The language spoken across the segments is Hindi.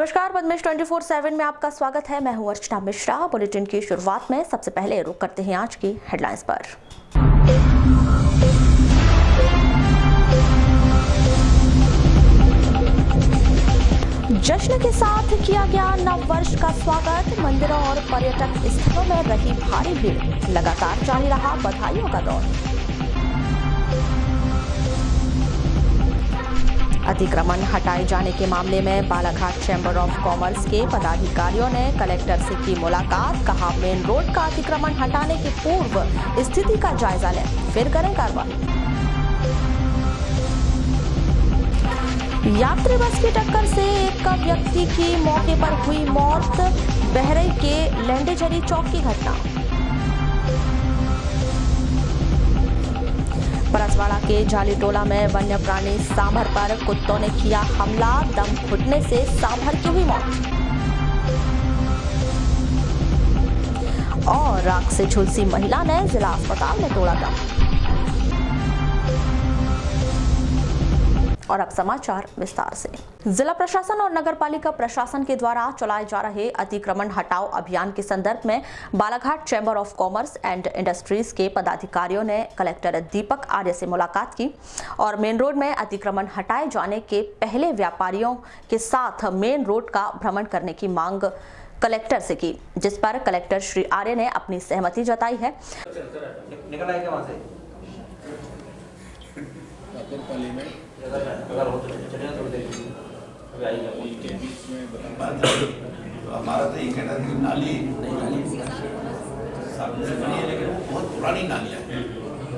नमस्कार, पद्मेश 24/7 में आपका स्वागत है। मैं हूं अर्चना मिश्रा। बुलेटिन की शुरुआत में सबसे पहले रुक करते हैं आज की हेडलाइंस पर। जश्न के साथ किया गया नव वर्ष का स्वागत। मंदिरों और पर्यटक स्थलों में रही भारी भीड़। लगातार जारी रहा बधाइयों का दौर। अतिक्रमण हटाए जाने के मामले में बालाघाट चैम्बर ऑफ कॉमर्स के पदाधिकारियों ने कलेक्टर से की मुलाकात। कहा, मेन रोड का अतिक्रमण हटाने के पूर्व स्थिति का जायजा लें, फिर करें कार्रवाई। यात्री बस की टक्कर से एक व्यक्ति की मौके पर हुई मौत। बहरई के लेंडेझरी चौक की घटना। परसवाड़ा के जालीटोला में वन्य प्राणी सांभर पर कुत्तों ने किया हमला। दम घुटने से सांभर की हुई मौत। और राख से झुलसी महिला ने जिला अस्पताल में तोड़ा दम। और अब समाचार विस्तार से। जिला प्रशासन और नगरपालिका प्रशासन के द्वारा चलाए जा रहे अतिक्रमण हटाओ अभियान के संदर्भ में Balaghat chamber of commerce and industries के पदाधिकारियों ने कलेक्टर दीपक आर्य से मुलाकात की और मेन रोड में अतिक्रमण हटाए जाने के पहले व्यापारियों के साथ मेन रोड का भ्रमण करने की मांग कलेक्टर से की, जिस पर कलेक्टर श्री आर्य ने अपनी सहमति जताई है। अगर हो तो चलेगा थोड़ी देर के बीच में तो हमारा तो ये कहना था कि नाली सामने से बनी है, लेकिन वो बहुत पुरानी नालियाँ हैं,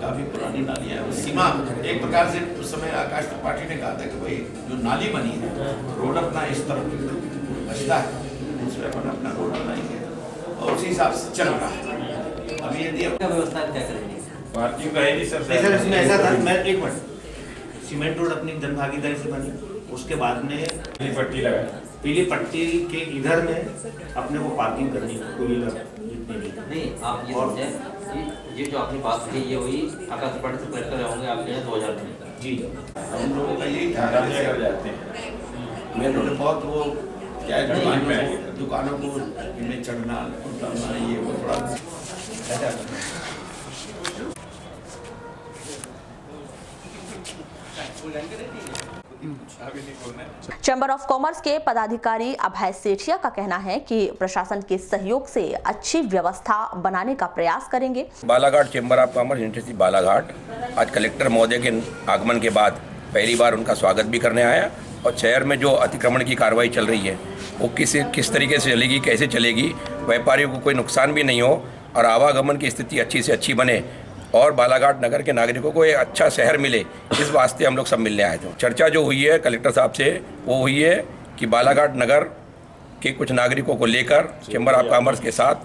काफ़ी पुरानी नालियाँ हैं। सीमा एक प्रकार से उस समय आकाश त्रिपाठी ने कहा था कि भाई जो नाली बनी है, रोड अपना इस तरफ बचता है, उसमें अपन अपना रोड बनाएंगे और उसी हिसाब से चल रहा है। अभी यदि व्यवस्था क्या करेंगे? पार्किंग का है नहीं सर, ऐसा था। मैं एक मिनट, सीमेंट रोड अपनी जन भागीदारी से बनी, उसके बाद में पीली पट्टी लगाई। पीली पट्टी के इधर में अपने को पार्किंग करनी है, टू व्हीलर जितनी भी। नहीं, आप ये समझें, ये जो आपने बात कही ये हुई आकाश त्रिपाठी से कलेक्टर होंगे आपके यहाँ 2000 में। जी, हम लोगों का यही था कर जाते हैं। मेन रोड बहुत वो क्या है, दुकानों को इनमें चढ़ना उतरना, ये वो थोड़ा ऐसा। चैम्बर ऑफ कॉमर्स के पदाधिकारी अभय सेठिया का कहना है कि प्रशासन के सहयोग से अच्छी व्यवस्था बनाने का प्रयास करेंगे। Balaghat chamber of commerce industry Balaghat आज कलेक्टर महोदय के आगमन के बाद पहली बार उनका स्वागत भी करने आया और शहर में जो अतिक्रमण की कार्रवाई चल रही है वो किस तरीके से चलेगी, कैसे चलेगी, व्यापारियों को कोई नुकसान भी नहीं हो और आवागमन की स्थिति अच्छी से अच्छी बने और बालाघाट नगर के नागरिकों को एक अच्छा शहर मिले, इस वास्ते हम लोग सब मिलने आए थे। चर्चा जो हुई है कलेक्टर साहब से वो हुई है कि बालाघाट नगर के कुछ नागरिकों को लेकर चैम्बर ऑफ कॉमर्स के साथ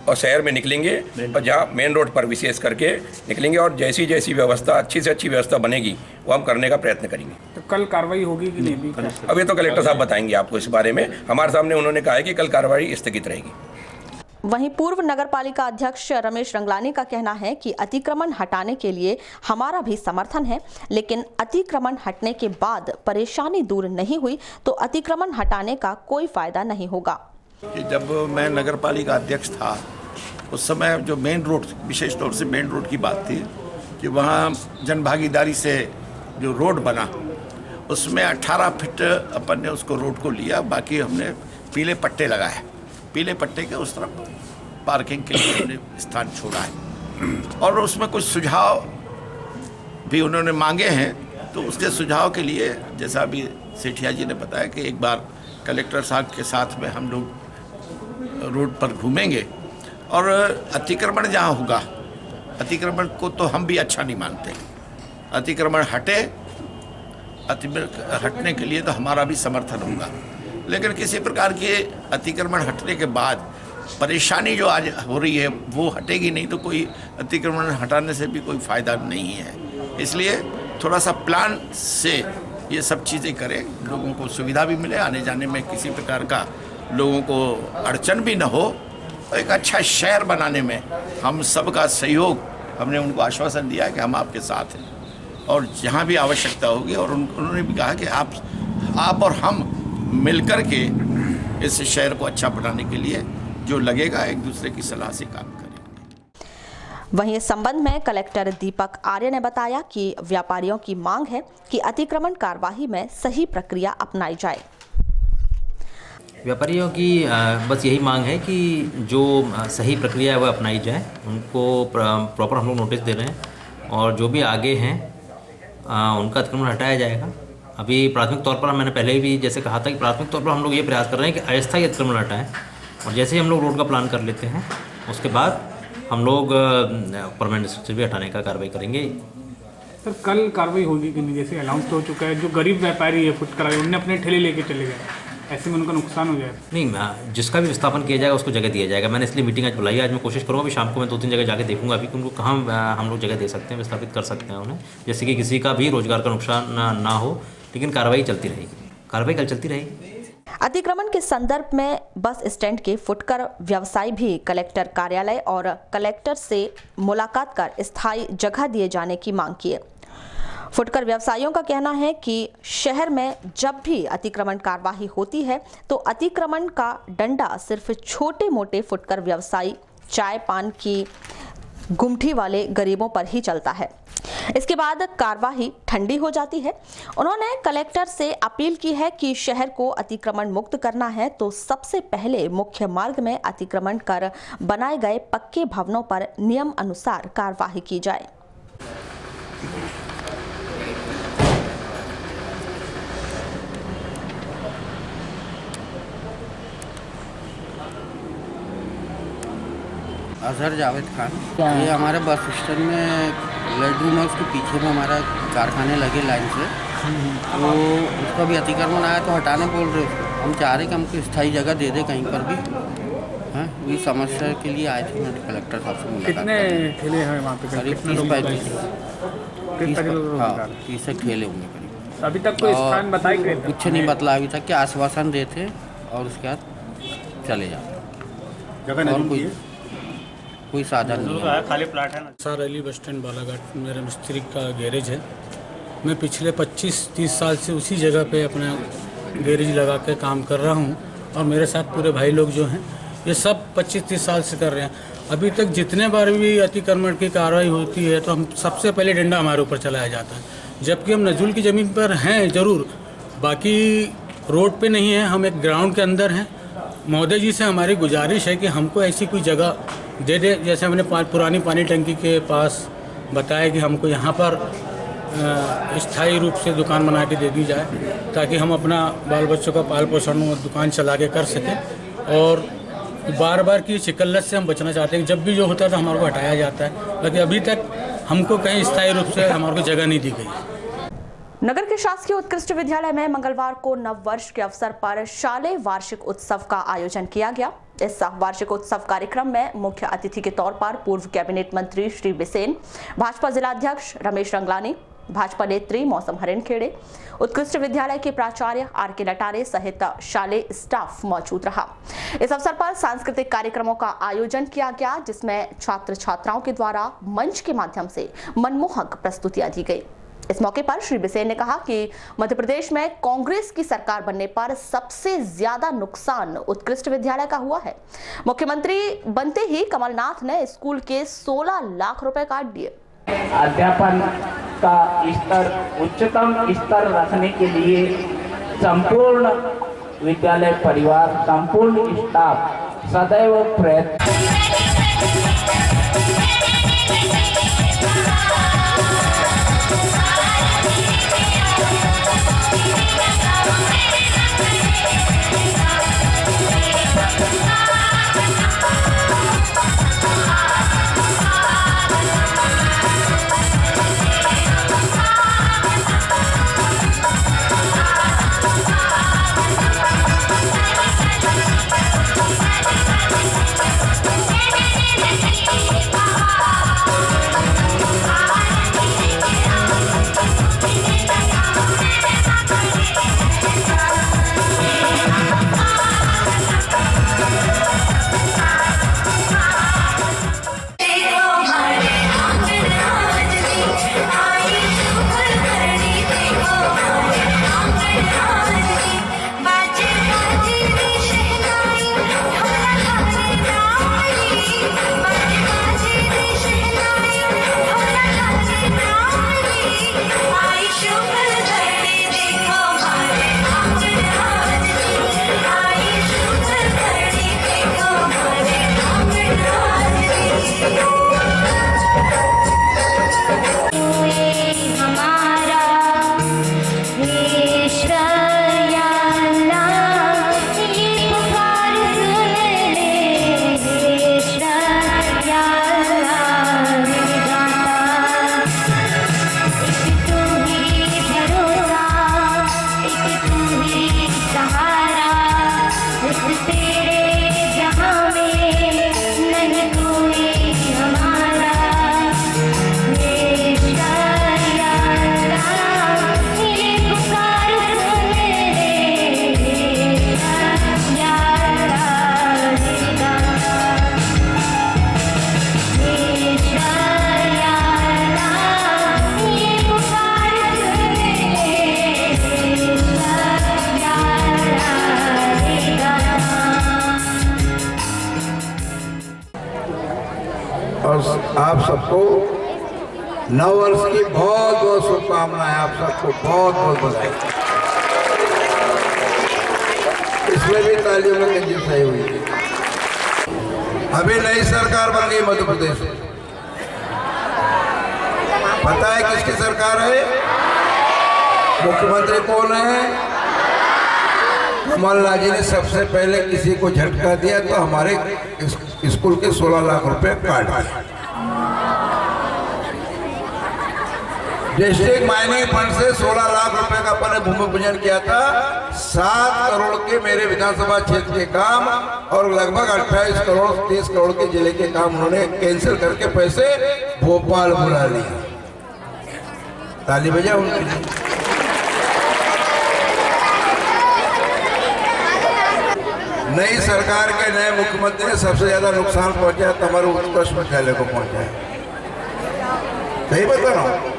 और शहर में निकलेंगे और जहाँ मेन रोड पर विशेष करके निकलेंगे और जैसी जैसी व्यवस्था अच्छी से अच्छी व्यवस्था बनेगी वो हम करने का प्रयत्न करेंगे। तो कल कार्रवाई होगी कि नहीं? अब ये तो कलेक्टर साहब बताएंगे आपको इस बारे में। हमारे सामने उन्होंने कहा है कि कल कार्रवाई स्थगित रहेगी। वहीं पूर्व नगरपालिका अध्यक्ष रमेश रंगलानी का कहना है कि अतिक्रमण हटाने के लिए हमारा भी समर्थन है, लेकिन अतिक्रमण हटने के बाद परेशानी दूर नहीं हुई तो अतिक्रमण हटाने का कोई फायदा नहीं होगा। कि जब मैं नगरपालिका अध्यक्ष था उस समय जो मेन रोड, विशेष तौर से मेन रोड की बात थी कि वहाँ जन भागीदारी से जो रोड बना उसमें 18 फीट अपन ने उसको रोड को लिया, बाकी हमने पीले पट्टे लगाए। पीले पट्टे के उस तरफ पार्किंग के लिए हमने स्थान छोड़ा है और उसमें कुछ सुझाव भी उन्होंने मांगे हैं। तो उसके सुझाव के लिए जैसा अभी सेठिया जी ने बताया कि एक बार कलेक्टर साहब के साथ में हम लोग रोड पर घूमेंगे और अतिक्रमण जहाँ होगा, अतिक्रमण को तो हम भी अच्छा नहीं मानते। अतिक्रमण हटने के लिए तो हमारा भी समर्थन होगा, लेकिन किसी प्रकार के अतिक्रमण हटने के बाद परेशानी जो आज हो रही है वो हटेगी नहीं तो कोई अतिक्रमण हटाने से भी कोई फ़ायदा नहीं है। इसलिए थोड़ा सा प्लान से ये सब चीज़ें करें, लोगों को सुविधा भी मिले, आने जाने में किसी प्रकार का लोगों को अड़चन भी न हो, एक अच्छा शहर बनाने में हम सबका सहयोग, हमने उनको आश्वासन दिया कि हम आपके साथ हैं और जहाँ भी आवश्यकता होगी। और उन्होंने भी कहा कि आप और हम मिलकर के इस शहर को अच्छा बनाने के लिए जो लगेगा एक दूसरे की सलाह से काम करेंगे। वहीं इस संबंध में कलेक्टर दीपक आर्य ने बताया कि व्यापारियों की मांग है कि अतिक्रमण कार्यवाही में सही प्रक्रिया अपनाई जाए। व्यापारियों की बस यही मांग है कि जो सही प्रक्रिया है वह अपनाई जाए। उनको प्रॉपर हम लोग नोटिस दे रहे हैं और जो भी आगे हैं उनका अतिक्रमण हटाया जाएगा। अभी प्राथमिक तौर पर मैंने पहले भी जैसे कहा था कि प्राथमिक तौर पर हम लोग ये प्रयास कर रहे हैं कि अस्थायी अतिक्रमण हटाएं और जैसे ही हम लोग रोड का प्लान कर लेते हैं उसके बाद हम लोग परमानेंट स्ट्रक्चर भी हटाने का कार्रवाई करेंगे। सर कल कार्रवाई होगी कि नहीं? जैसे अनाउंस हो चुका है, जो गरीब व्यापारी है फुटकर उन्हें अपने ठेले लेके चले गए, ऐसे में उनका नुकसान हो जाएगा। नहीं, जिसका भी विस्थापन किया जाएगा उसको जगह दिया जाएगा। मैंने इसलिए मीटिंग आज बुलाई है। आज मैं कोशिश करूँगा, अभी शाम को मैं 2-3 जगह जाके देखूंगा अभी कि उनको कहाँ हम लोग जगह दे सकते हैं, विस्थापित कर सकते हैं उन्हें, जैसे कि किसी का भी रोजगार का नुकसान ना हो। लेकिन कार्रवाई चलती रहेगी, कार्रवाई कल चलती रहेगी। अतिक्रमण के संदर्भ में बस स्टैंड के फुटकर व्यवसायी भी कलेक्टर कार्यालय और कलेक्टर से मुलाकात कर स्थायी जगह दिए जाने की मांग की। फुटकर व्यवसायियों का कहना है कि शहर में जब भी अतिक्रमण कार्यवाही होती है तो अतिक्रमण का डंडा सिर्फ छोटे मोटे फुटकर व्यवसायी, चाय पान की गुमठी वाले गरीबों पर ही चलता है। इसके बाद कार्यवाही ठंडी हो जाती है। उन्होंने कलेक्टर से अपील की है कि शहर को अतिक्रमण मुक्त करना है तो सबसे पहले मुख्य मार्ग में अतिक्रमण कर बनाए गए पक्के भवनों पर नियम अनुसार कार्यवाही की जाए। अजहर जावेद खान, ये हमारे बस स्टैंड में बेडरूम है, उसके पीछे में हमारा कारखाने लगे लाइन से, तो उसका भी अतिक्रमण आया तो हटाने बोल रहे उसको। हम चाह रहे कि हमको स्थायी जगह दे दे कहीं पर भी। हाँ, ये समस्या के लिए आए थे कलेक्टर साहब से मुलाकात। कितने ठेले हैं वहाँ पे? करीब 30-35 ठेले होंगे करीब। अभी तक कोई स्थान बताई गए? कुछ नहीं बतला अभी तक, कि आश्वासन देते और उसके बाद चले जाते और कोई साधन नहीं है, खाली प्लाट है ना। Sir Ali bus stand Balaghat मेरा मिस्त्री का गैरेज है। मैं पिछले 25-30 साल से उसी जगह पे अपना गैरेज लगा के काम कर रहा हूँ और मेरे साथ पूरे भाई लोग जो हैं ये सब 25-30 साल से कर रहे हैं। अभी तक जितने बार भी अतिक्रमण की कार्रवाई होती है तो हम सबसे पहले डंडा हमारे ऊपर चलाया जाता है, जबकि हम नजूल की ज़मीन पर हैं ज़रूर, बाकी रोड पे नहीं है, हम एक ग्राउंड के अंदर हैं। महोदय जी से हमारी गुजारिश है कि हमको ऐसी कोई जगह दे दे, जैसे हमने पुरानी पानी टंकी के पास बताया कि हमको यहाँ पर स्थायी रूप से दुकान बना के दे दी जाए, ताकि हम अपना बाल बच्चों का पाल पोषण दुकान चला के कर सकें। और बार बार की चिकल्लत से हम बचना चाहते हैं। जब भी जो होता है तो हमारे को हटाया जाता है, लेकिन अभी तक हमको कहीं स्थायी रूप से हमारे को जगह नहीं दी गई। नगर के शासकीय उत्कृष्ट विद्यालय में मंगलवार को नव वर्ष के अवसर पर शालेय वार्षिक उत्सव का आयोजन किया गया। इस वार्षिक उत्सव कार्यक्रम में मुख्य अतिथि के तौर पर पूर्व कैबिनेट मंत्री श्री बिसेन, भाजपा जिलाध्यक्ष रमेश रंगलानी, भाजपा नेत्री मौसम हरिणखेड़े, उत्कृष्ट विद्यालय के प्राचार्य आर.के. लटारे सहित शालेय स्टाफ मौजूद रहा। इस अवसर पर सांस्कृतिक कार्यक्रमों का आयोजन किया गया, जिसमें छात्र छात्राओं के द्वारा मंच के माध्यम से मनमोहक प्रस्तुतियां दी गई। इस मौके पर श्री बिसेन ने कहा कि मध्य प्रदेश में कांग्रेस की सरकार बनने पर सबसे ज्यादा नुकसान उत्कृष्ट विद्यालय का हुआ है। मुख्यमंत्री बनते ही कमलनाथ ने स्कूल के 16 लाख रुपए काट दिए। अध्यापन का स्तर उच्चतम स्तर रखने के लिए संपूर्ण विद्यालय परिवार, संपूर्ण स्टाफ सदैव प्रयत्न आप सबको नव वर्ष की बहुत बहुत शुभकामनाएं, आप सबको बहुत बहुत बधाई। इसमें भी तालियों में कंजूसाई हुई है। अभी नई सरकार बन गई मध्य प्रदेश में, पता है किसकी सरकार है? मुख्यमंत्री कौन है? कमलनाथ जी ने सबसे पहले किसी को झटका दिया तो हमारे स्कूल के 16 लाख रुपए काट दिए। डिस्ट्रिक्ट माइनिंग फंड से 16 लाख रुपए का अपन ने भूमि पूजन किया था। 7 करोड़ के मेरे विधानसभा क्षेत्र के काम और लगभग 28 करोड़ 30 करोड़ के जिले के काम उन्होंने कैंसिल करके पैसे भोपाल बुला लिए। ताली बजा उनके लिए। नई सरकार के नए मुख्यमंत्री ने सबसे ज्यादा नुकसान पहुंचाया तमारू उत्कृष्ट विद्यालय को पहुंचाया। सही बता रहा हूं।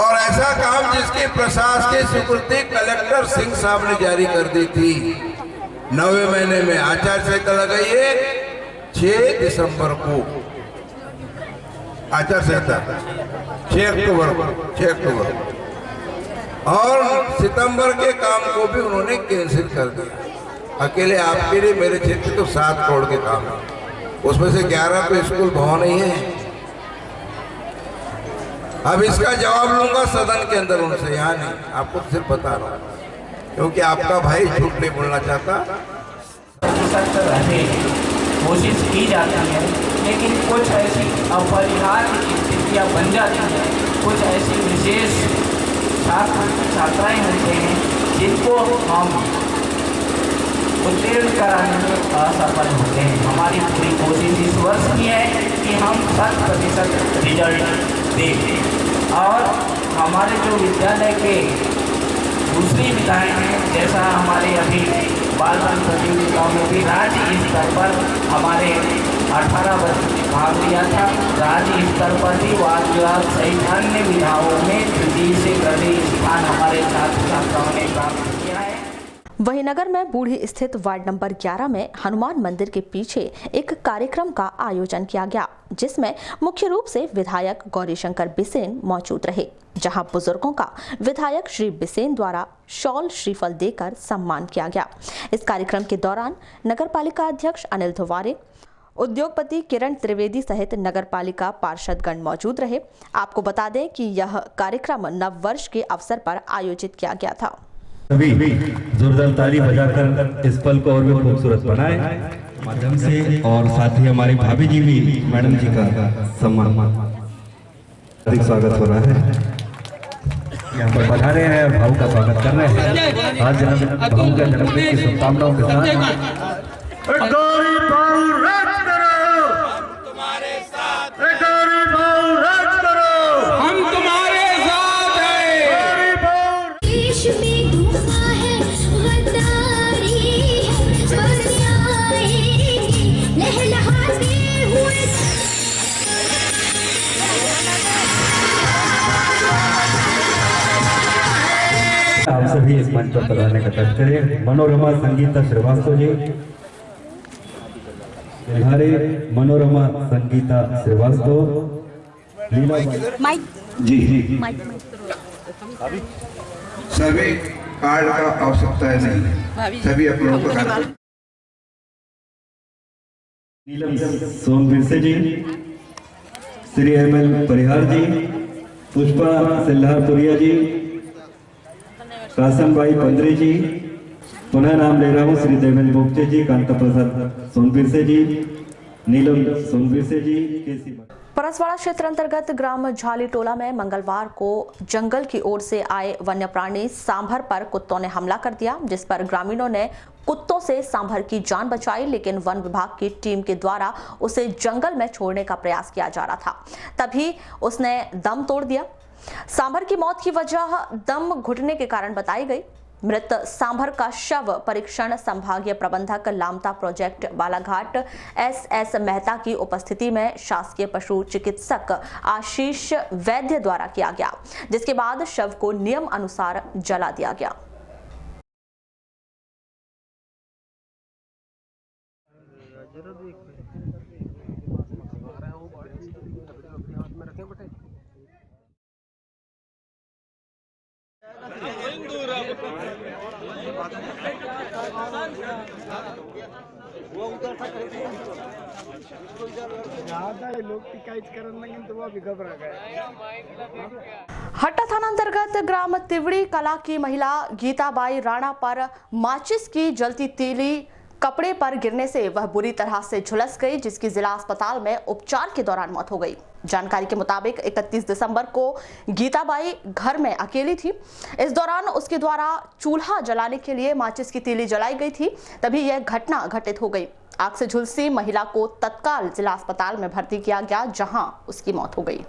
और ऐसा काम जिसकी प्रशासकीय स्वीकृति कलेक्टर सिंह साहब ने जारी कर दी थी 9वें महीने में। आचार संहिता लगाई है 6 दिसंबर को, आचार संहिता 6 अक्टूबर और सितंबर के काम को भी उन्होंने कैंसिल कर दिया। अकेले आपके लिए मेरे क्षेत्र तो 7 करोड़ के काम है, उसमें से 11 तो स्कूल भवन ही है। अब इसका जवाब लूंगा सदन के अंदर उनसे, यहाँ नहीं, आपको सिर्फ बता रहा हूँ क्योंकि आपका भाई झूठ नहीं बोलना चाहता। कोशिश की जाती है, लेकिन कुछ ऐसी अपरिहार्य स्थितियाँ बन जाती हैं, कुछ ऐसी विशेष छात्र छात्राएँ होते हैं जिनको हम उत्तीर्ण कराने में असफल होते हैं। हमारी पूरी कोशिश इस वर्ष की है कि हम 100% रिजल्ट दें और हमारे जो विद्यालय के दूसरी विधाएँ हैं, जैसा हमारे अभी बाल रंग प्रतियोगिताओं में भी राज्य स्तर पर हमारे 18 बच्चों ने भाग लिया था। राज्य स्तर पर भी वाद विवाद सहित अन्य विधाओं में तृतीय से तृतीय स्थान हमारे छात्र छात्राओं ने प्राप्त किया है। वहीं नगर में बूढ़ी स्थित वार्ड नंबर 11 में हनुमान मंदिर के पीछे एक कार्यक्रम का आयोजन किया गया, जिसमें मुख्य रूप से विधायक गौरीशंकर बिसेन मौजूद रहे, जहां बुजुर्गों का विधायक श्री बिसेन द्वारा शॉल श्रीफल देकर सम्मान किया गया। इस कार्यक्रम के दौरान नगरपालिका अध्यक्ष अनिल धुवारे, उद्योगपति किरण त्रिवेदी सहित नगरपालिका पार्षदगण मौजूद रहे। आपको बता दें कि यह कार्यक्रम नव वर्ष के अवसर पर आयोजित किया गया था। सभी जोरदार ताली बजाकर इस पल को और भी खूबसूरत बनाए माध्यम से, और साथ ही हमारी भाभी जी भी मैडम जी का सम्मान अधिक स्वागत हो रहा है। यहाँ पर बधा रहे हैं, भाव का स्वागत कर रहे हैं। आज भाव के जन्मदिन की शुभकामनाओं के साथ आप सभी इस मंच पर पधारने का कष्ट करें। मनोरमा संगीता श्रीवास्तव जी, मनोरमा संगीता श्रीवास्तव, लीला जी। सभी कार्ड का आवश्यकता है नहीं, सभी अपने नीलम सोनबिरसे जी, श्री एमएल परिहार जी, पुष्पा सिल्हारपुरिया जी, कासन भाई पंद्रे जी, पुनः नाम ले रहा हूँ श्री देवेंद्र बोगचे जी, कांता प्रसाद सोनबिरसे जी, नीलम सोनबिरसे जी, केसी। परसवाड़ा क्षेत्र अंतर्गत ग्राम झाली टोला में मंगलवार को जंगल की ओर से आए वन्य प्राणी सांभर पर कुत्तों ने हमला कर दिया, जिस पर ग्रामीणों ने कुत्तों से सांभर की जान बचाई, लेकिन वन विभाग की टीम के द्वारा उसे जंगल में छोड़ने का प्रयास किया जा रहा था, तभी उसने दम तोड़ दिया। सांभर की मौत की वजह दम घुटने के कारण बताई गई। मृत सांभर का शव परीक्षण संभागीय प्रबंधक लामता प्रोजेक्ट बालाघाट SS मेहता की उपस्थिति में शासकीय पशु चिकित्सक आशीष वैद्य द्वारा किया गया, जिसके बाद शव को नियम अनुसार जला दिया गया। हट्टा थाना अंतर्गत ग्राम तिवड़ी कला की महिला गीताबाई राणा पर माचिस की जलती तीली कपड़े पर गिरने से वह बुरी तरह से झुलस गई, जिसकी जिला अस्पताल में उपचार के दौरान मौत हो गई। जानकारी के मुताबिक 31 दिसंबर को गीताबाई घर में अकेली थी। इस दौरान उसके द्वारा चूल्हा जलाने के लिए माचिस की तीली जलाई गई थी, तभी यह घटना घटित हो गई। आग से झुलसी महिला को तत्काल जिला अस्पताल में भर्ती किया गया, जहां उसकी मौत हो गई।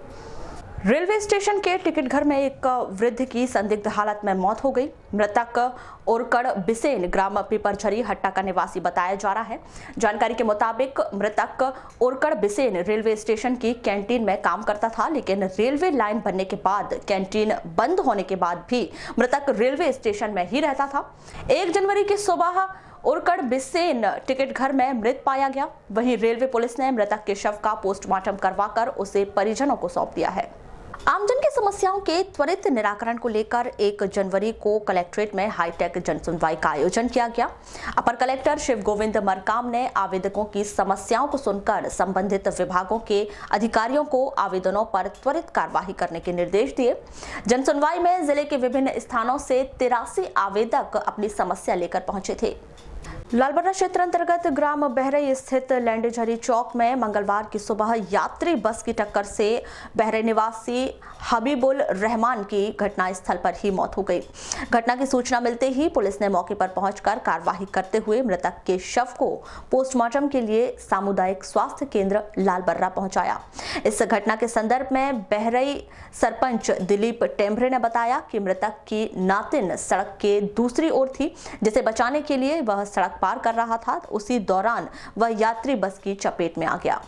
रेलवे स्टेशन के टिकट घर में एक वृद्ध की संदिग्ध हालत में मौत हो गई। मृतक ओरकड़ बिसेन ग्राम पीपरझरी हट्टा का निवासी बताया जा रहा है। जानकारी के मुताबिक मृतक ओरकड़ बिसेन रेलवे स्टेशन की कैंटीन में काम करता था, लेकिन रेलवे लाइन बनने के बाद कैंटीन बंद होने के बाद भी मृतक रेलवे स्टेशन में ही रहता था। 1 जनवरी की सुबह ओरकड़ बिसेन टिकट घर में मृत पाया गया। वहीं रेलवे पुलिस ने मृतक के शव का पोस्टमार्टम करवाकर उसे परिजनों को सौंप दिया है। आमजन की समस्याओं के त्वरित निराकरण को लेकर 1 जनवरी को कलेक्ट्रेट में हाईटेक जनसुनवाई का आयोजन किया गया। अपर कलेक्टर शिव गोविंद मरकाम ने आवेदकों की समस्याओं को सुनकर संबंधित विभागों के अधिकारियों को आवेदनों पर त्वरित कार्यवाही करने के निर्देश दिए। जनसुनवाई में जिले के विभिन्न स्थानों से 83 आवेदक अपनी समस्या लेकर पहुंचे थे। लालबर्रा क्षेत्र अंतर्गत ग्राम बहरई स्थित लैंडेझरी चौक में मंगलवार की सुबह यात्री बस की टक्कर से बहरई निवासी हबीबुल रहमान की घटनास्थल पर ही मौत हो गई। घटना की सूचना मिलते ही पुलिस ने मौके पर पहुंचकर कार्यवाही करते हुए मृतक के शव को पोस्टमार्टम के लिए सामुदायिक स्वास्थ्य केंद्र लालबर्रा पहुंचाया। इस घटना के संदर्भ में बहरई सरपंच दिलीप टेम्भरे ने बताया कि मृतक की नातिन सड़क के दूसरी ओर थी, जिसे बचाने के लिए वह सड़क पार कर रहा था। उसी दौरान वह यात्री बस की चपेट में आ गया।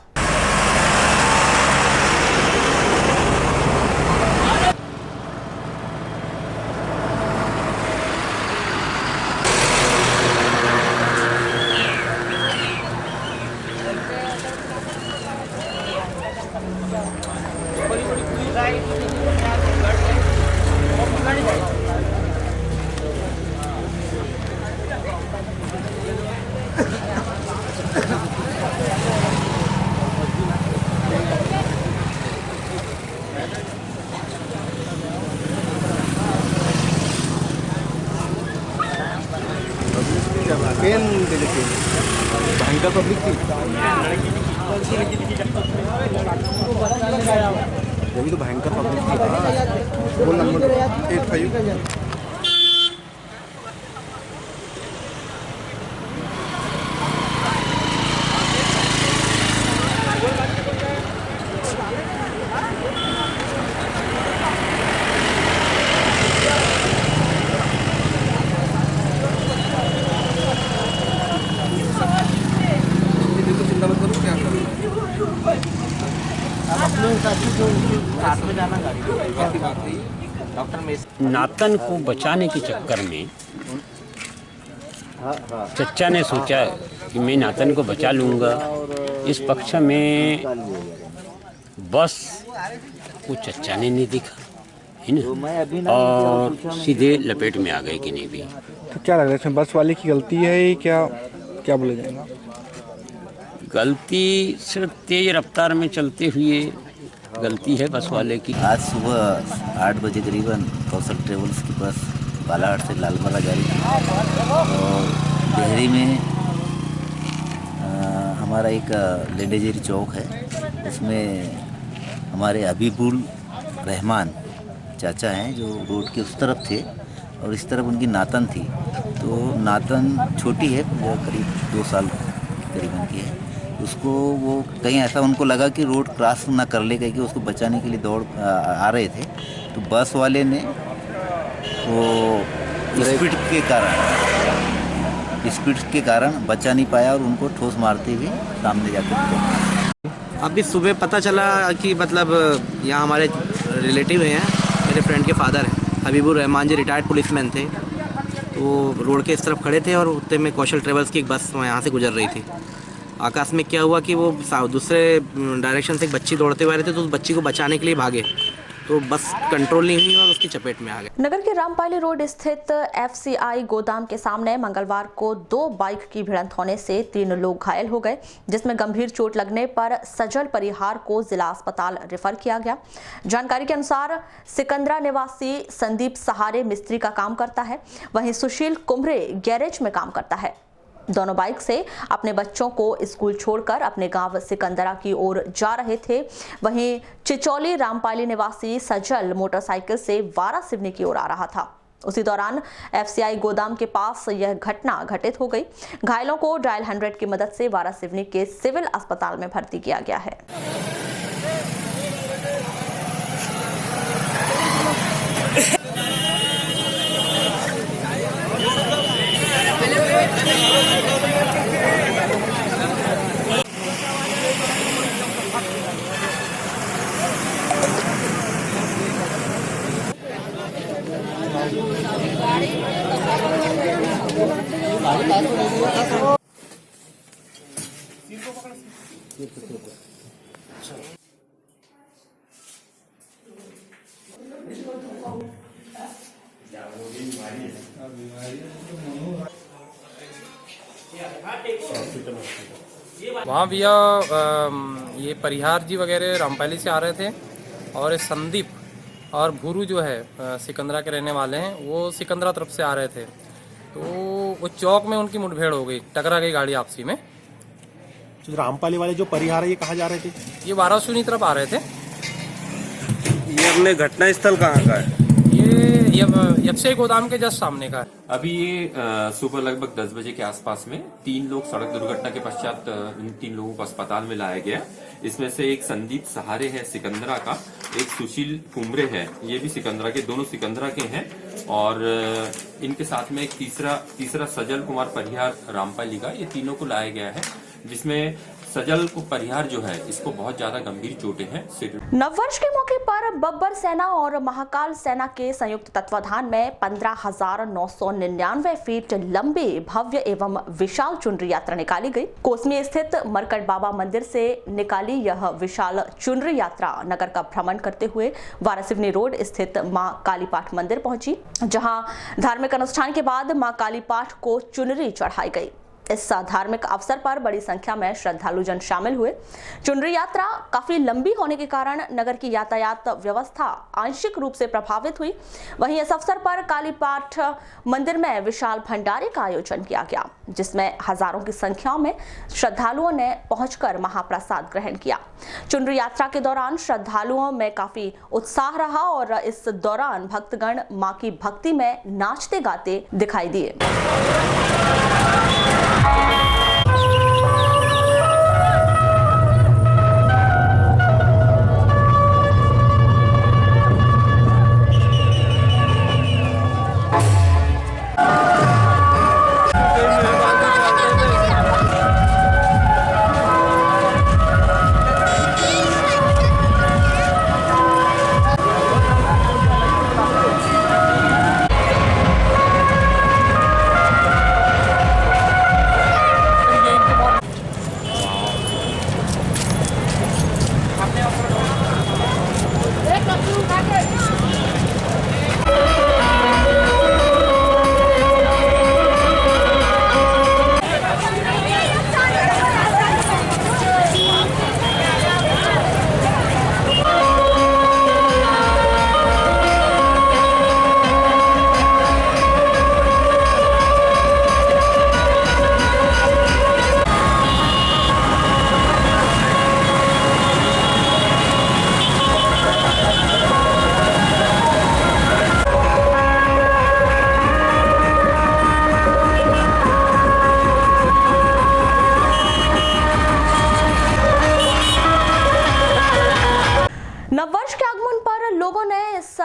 भयंकर पब्लिक थी, जब तो भयंकर पब्लिक थी। वो नंबर 85 नातन को बचाने के चक्कर में चच्चा ने सोचा कि मैं नातन को बचा लूँगा। इस पक्ष में बस को चच्चा ने नहीं दिखा, है ना, और सीधे लपेट में आ गए कि नहीं भी। तो क्या लग रहा है इसमें बस वाले की गलती है, क्या क्या बोला जाएगा? गलती सिर्फ तेज रफ्तार में चलते हुए गलती है बस वाले की। आज सुबह 8 बजे करीबन कौशल ट्रेवल्स की बस बालाघाट से लालबर्रा जा रही थी और बहरी में हमारा एक लैंडेझरी चौक है, उसमें हमारे हबीबुल रहमान चाचा हैं जो रोड के उस तरफ थे और इस तरफ उनकी नातन थी। तो नातन छोटी है, करीब 2 साल करीबन की है। उसको वो कहीं ऐसा उनको लगा कि रोड क्रॉस ना कर ले, कि उसको बचाने के लिए दौड़ आ रहे थे। तो बस वाले ने वो स्पीड के कारण बचा नहीं पाया और उनको ठोस मारते हुए सामने जाकर। अभी सुबह पता चला कि मतलब यहाँ हमारे रिलेटिव हैं, मेरे फ्रेंड के फादर हैं, हबीबुर रहमान जी रिटायर्ड पुलिसमैन थे। तो रोड के इस तरफ खड़े थे और उतने में कौशल ट्रेवल्स की एक बस यहाँ से गुजर रही थी। आकाश में क्या हुआ कि वो दूसरे डायरेक्शन से एक बच्ची दौड़ते हुए आ रहे थे, तो उस बच्ची को बचाने के लिए भागे तो बस कंट्रोल नहीं हुई और उसकी चपेट में आ गए। नगर के रामपाली रोड स्थित FCI गोदाम के सामने मंगलवार को 2 बाइक की भिड़ंत होने से 3 लोग घायल हो गए, जिसमें गंभीर चोट लगने पर सजल परिहार को जिला अस्पताल रेफर किया गया। जानकारी के अनुसार सिकंदरा निवासी संदीप सहारे मिस्त्री का काम करता है, वहीं सुशील कुमरे गैरेज में काम करता है। दोनों बाइक से अपने बच्चों को स्कूल छोड़कर अपने गांव सिकंदरा की ओर जा रहे थे। वहीं चिचौली रामपाली निवासी सजल मोटरसाइकिल से वारासिवनी की ओर आ रहा था। उसी दौरान FCI गोदाम के पास यह घटना घटित हो गई। घायलों को डायल 100 की मदद से वारासिवनी के सिविल अस्पताल में भर्ती किया गया है। वहाँ भैया ये परिहार जी वगैरह रामपाली से आ रहे थे और ये संदीप और भूरू जो है सिकंदरा के रहने वाले हैं, वो सिकंदरा तरफ से आ रहे थे। तो वो चौक में उनकी मुठभेड़ हो गई, टकरा गई गाड़ी आपसी में। तो रामपाली वाले जो परिहार है ये कहाँ जा रहे थे? ये वारासिवनी तरफ आ रहे थे। ये अपने घटना स्थल कहाँ का है? ये FCI गोदाम के जस्ट सामने का है। अभी ये सुबह लगभग 10 बजे के आसपास में 3 लोग सड़क दुर्घटना के पश्चात इन 3 लोगों को अस्पताल में लाया गया। इसमें से एक संदीप सहारे है सिकंदरा का, एक सुशील कुमरे है, ये भी सिकंदरा के, दोनों सिकंदरा के हैं। और इनके साथ में एक तीसरा सजल कुमार परिहार रामपाली का, ये तीनों को लाया गया है, जिसमें सजल को परिहार जो है इसको बहुत ज्यादा गंभीर चोटें हैं। नववर्ष के मौके पर बब्बर सेना और महाकाल सेना के संयुक्त तत्वाधान में 15,999 फीट लंबी भव्य एवं विशाल चुनरी यात्रा निकाली गई। कोसमी स्थित मरकट बाबा मंदिर से निकाली यह विशाल चुनरी यात्रा नगर का भ्रमण करते हुए वारासिवनी रोड स्थित मां कालीपाठ मंदिर पहुंची, जहां धार्मिक अनुष्ठान के बाद मां कालीपाठ को चुनरी चढ़ाई गई। इस धार्मिक अवसर पर बड़ी संख्या में श्रद्धालुजन शामिल हुए। चुनरी यात्रा काफी लंबी होने के कारण नगर की यातायात व्यवस्था आंशिक रूप से प्रभावित हुई। वहीं इस अवसर पर कालीपाठ मंदिर में विशाल भंडारे का आयोजन किया गया, जिसमें हजारों की संख्या में श्रद्धालुओं ने पहुंचकर महाप्रसाद ग्रहण किया। चुनरी यात्रा के दौरान श्रद्धालुओं में काफी उत्साह रहा और इस दौरान भक्तगण मां की भक्ति में नाचते गाते दिखाई दिए।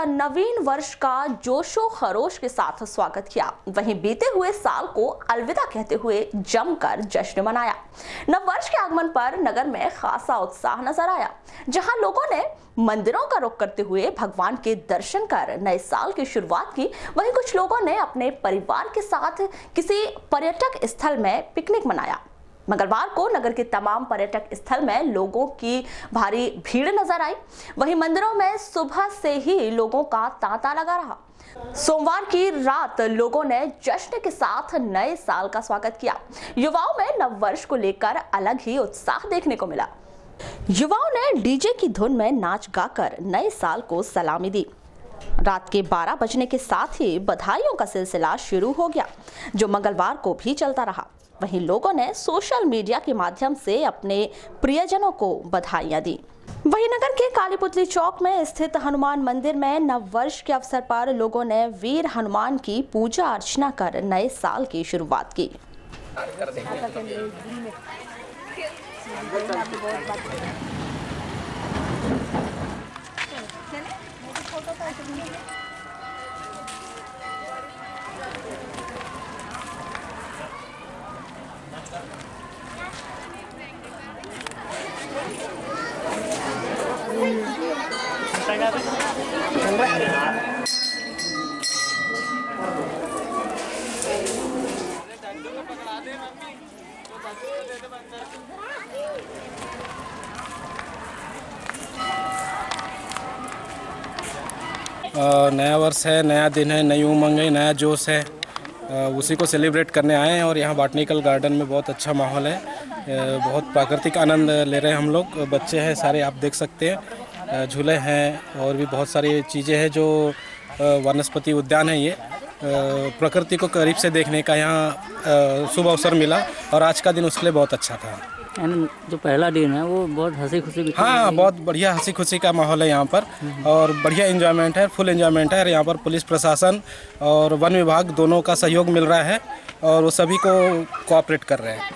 नवीन वर्ष का जोशो खरोश के साथ स्वागत किया। वहीं बीते हुए साल को अलविदा कहते हुए जमकर जश्न मनाया। नववर्ष के आगमन पर नगर में खासा उत्साह नजर आया, जहां लोगों ने मंदिरों का रुख करते हुए भगवान के दर्शन कर नए साल की शुरुआत की। वहीं कुछ लोगों ने अपने परिवार के साथ किसी पर्यटक स्थल में पिकनिक मनाया। मंगलवार को नगर के तमाम पर्यटक स्थल में लोगों की भारी भीड़ नजर आई। वहीं मंदिरों में सुबह से ही लोगों का तांता लगा रहा। सोमवार की रात लोगों ने जश्न के साथ नए साल का स्वागत किया। युवाओं में नव वर्ष को लेकर अलग ही उत्साह देखने को मिला। युवाओं ने डीजे की धुन में नाच गाकर नए साल को सलामी दी। रात के 12 बजने के साथ ही बधाइयों का सिलसिला शुरू हो गया, जो मंगलवार को भी चलता रहा। वहीं लोगों ने सोशल मीडिया के माध्यम से अपने प्रियजनों को बधाइयां दी। वहीं नगर के कालीपुतली चौक में स्थित हनुमान मंदिर में नव वर्ष के अवसर पर लोगों ने वीर हनुमान की पूजा अर्चना कर नए साल की शुरुआत की। नया वर्ष है, नया दिन है, नई उमंग है, नया जोश है, उसी को सेलिब्रेट करने आए हैं। और यहाँ बॉटनिकल गार्डन में बहुत अच्छा माहौल है, बहुत प्राकृतिक आनंद ले रहे हैं हम लोग। बच्चे हैं सारे, आप देख सकते हैं, झूले हैं और भी बहुत सारी चीज़ें हैं। जो वनस्पति उद्यान है, ये प्रकृति को करीब से देखने का यहाँ शुभ अवसर मिला और आज का दिन उसके लिए बहुत अच्छा था। जो पहला दिन है वो बहुत हंसी खुशी, हाँ, बहुत बढ़िया हंसी खुशी का माहौल है यहाँ पर और बढ़िया एंजॉयमेंट है, फुल एंजॉयमेंट है। यहाँ पर पुलिस प्रशासन और वन विभाग दोनों का सहयोग मिल रहा है और वो सभी को कोऑपरेट कर रहे हैं।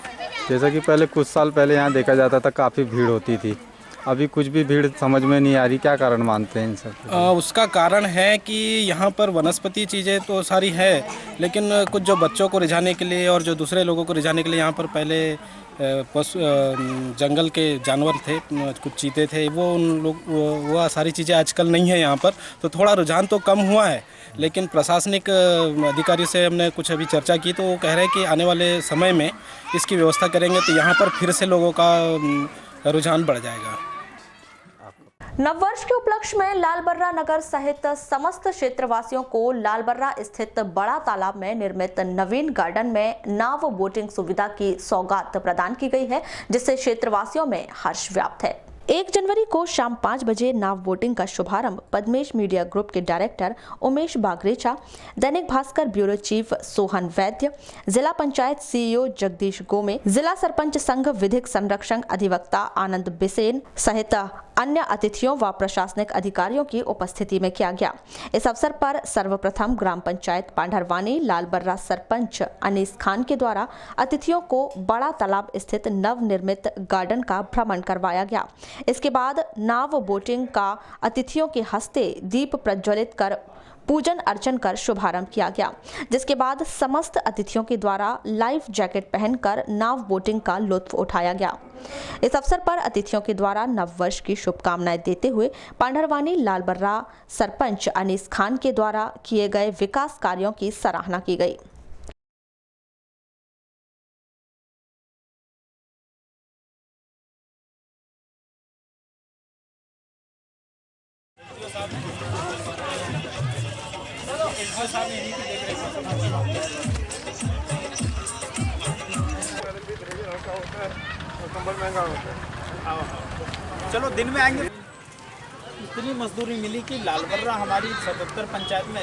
जैसा कि पहले कुछ साल पहले यहाँ देखा जाता था काफ़ी भीड़ होती थी, अभी कुछ भी भीड़ समझ में नहीं आ रही, क्या कारण मानते हैं इन सब? उसका कारण है कि यहाँ पर वनस्पति चीज़ें तो सारी है, लेकिन कुछ जो बच्चों को रिझाने के लिए और जो दूसरे लोगों को रिझाने के लिए यहाँ पर पहले पशु जंगल के जानवर थे, कुछ चीते थे, वो उन लोग वो सारी चीज़ें आजकल नहीं है यहाँ पर, तो थोड़ा रुझान तो कम हुआ है। लेकिन प्रशासनिक अधिकारी से हमने कुछ अभी चर्चा की, तो वो कह रहे हैं कि आने वाले समय में इसकी व्यवस्था करेंगे तो यहाँ पर फिर से लोगों का रुझान बढ़ जाएगा। नववर्ष के उपलक्ष्य में लालबर्रा नगर सहित समस्त क्षेत्रवासियों को लालबर्रा स्थित बड़ा तालाब में निर्मित नवीन गार्डन में नाव बोटिंग सुविधा की सौगात प्रदान की गई है, जिससे क्षेत्रवासियों में हर्ष व्याप्त है। 1 जनवरी को शाम 5 बजे नाव बोटिंग का शुभारंभ पद्मेश मीडिया ग्रुप के director Umesh Bagrecha, Dainik Bhaskar bureau chief Sohan वैद्य, जिला पंचायत सीईओ जगदीश गोमे, जिला सरपंच संघ विधिक संरक्षण अधिवक्ता आनंद बिसेन सहित अन्य अतिथियों व प्रशासनिक अधिकारियों की उपस्थिति में किया गया। इस अवसर पर सर्वप्रथम ग्राम पंचायत पांढरवानी लालबर्रा सरपंच अनीस खान के द्वारा अतिथियों को बड़ा तालाब स्थित नवनिर्मित गार्डन का भ्रमण करवाया गया। इसके बाद नाव बोटिंग का अतिथियों के हस्ते दीप प्रज्वलित कर पूजन अर्चन कर शुभारंभ किया गया, जिसके बाद समस्त अतिथियों के द्वारा लाइफ जैकेट पहनकर नाव बोटिंग का लुत्फ उठाया गया। इस अवसर पर अतिथियों के द्वारा नववर्ष की शुभकामनाएं देते हुए पांढरवानी लालबर्रा सरपंच अनीस खान के द्वारा किए गए विकास कार्यों की सराहना की गई। चलो दिन में आएंगे। इतनी मजदूरी मिली कि लालबर्रा हमारी 77 पंचायत में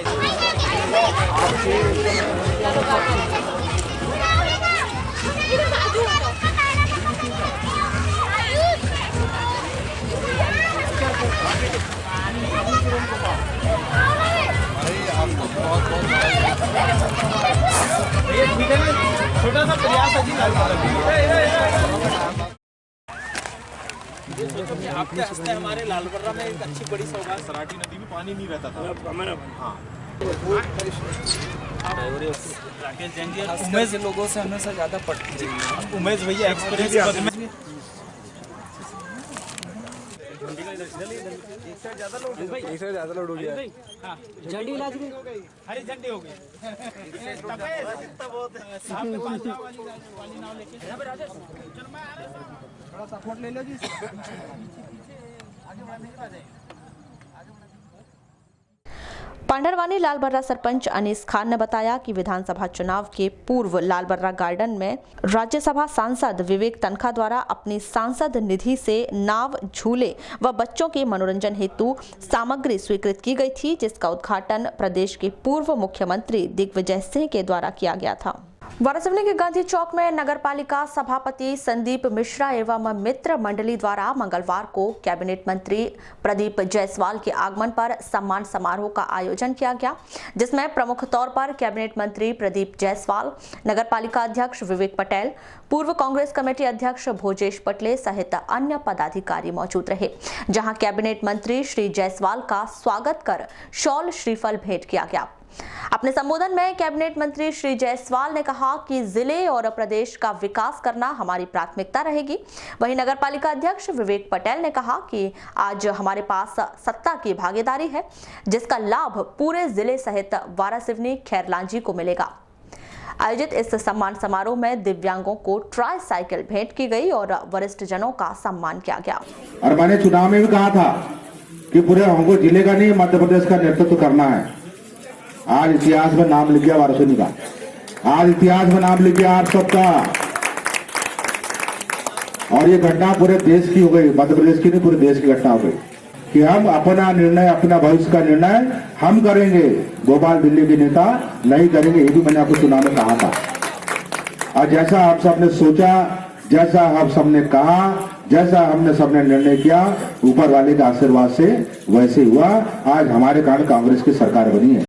छोटा सा प्रयास है जी। आपके हस्ते हमारे लालबर्रा में एक अच्छी बड़ी सौगात, सराठी नदी में पानी नहीं रहता था। हाँ, राकेश जैन जी उमेश लोगों से हमेशा ज़्यादा पड़ती है। उमेश भैया एक्सपीरियंस एक से ज्यादा लोड हो गया। झंडी लाज गई, हरी झंडी हो गई। साहब के पास जाओ वाली नाव लेके। चलो मैं आ रहा हूं, थोड़ा सपोर्ट ले लो जी। आगे बढ़ने का जाए। पांडरवानी लालबर्रा सरपंच अनीस खान ने बताया कि विधानसभा चुनाव के पूर्व लालबर्रा गार्डन में राज्यसभा सांसद विवेक तनखा द्वारा अपनी सांसद निधि से नाव, झूले व बच्चों के मनोरंजन हेतु सामग्री स्वीकृत की गई थी, जिसका उद्घाटन प्रदेश के पूर्व मुख्यमंत्री दिग्विजय सिंह के द्वारा किया गया था। वारासिवनी के गांधी चौक में नगरपालिका सभापति संदीप मिश्रा एवं मित्र मंडली द्वारा मंगलवार को कैबिनेट मंत्री प्रदीप जायसवाल के आगमन पर सम्मान समारोह का आयोजन किया गया, जिसमें प्रमुख तौर पर कैबिनेट मंत्री प्रदीप जायसवाल, नगरपालिका अध्यक्ष विवेक पटेल, पूर्व कांग्रेस कमेटी अध्यक्ष भोजेश पटले सहित अन्य पदाधिकारी मौजूद रहे, जहां कैबिनेट मंत्री श्री जायसवाल का स्वागत कर शॉल श्रीफल भेंट किया गया। अपने संबोधन में कैबिनेट मंत्री श्री जायसवाल ने कहा कि जिले और प्रदेश का विकास करना हमारी प्राथमिकता रहेगी। वहीं नगरपालिका अध्यक्ष विवेक पटेल ने कहा कि आज हमारे पास सत्ता की भागीदारी है, जिसका लाभ पूरे जिले सहित वारासिवनी खैरलांजी को मिलेगा। आयोजित इस सम्मान समारोह में दिव्यांगों को ट्राई साइकिल भेंट की गई और वरिष्ठ जनों का सम्मान किया गया। और मैंने चुनाव में भी कहा था कि पूरे हमको जिले का नहीं, मध्य प्रदेश का नेतृत्व करना है। आज इतिहास में नाम लिख गया वारासिवनी का, आज इतिहास में नाम लिख गया आप सबका। और ये घटना पूरे देश की हो गई, मध्य प्रदेश की नहीं, पूरे देश की घटना हो गई कि हम अपना निर्णय, अपना भविष्य का निर्णय हम करेंगे, गोपाल दिल्ली के नेता नहीं करेंगे। ये भी मैंने आपको चुनाव में कहा था। और जैसा आप सबने सोचा, जैसा आप सबने कहा, जैसा हमने सबने निर्णय किया, ऊपर वाले के आशीर्वाद से वैसे हुआ। आज हमारे कारण कांग्रेस की सरकार बनी है।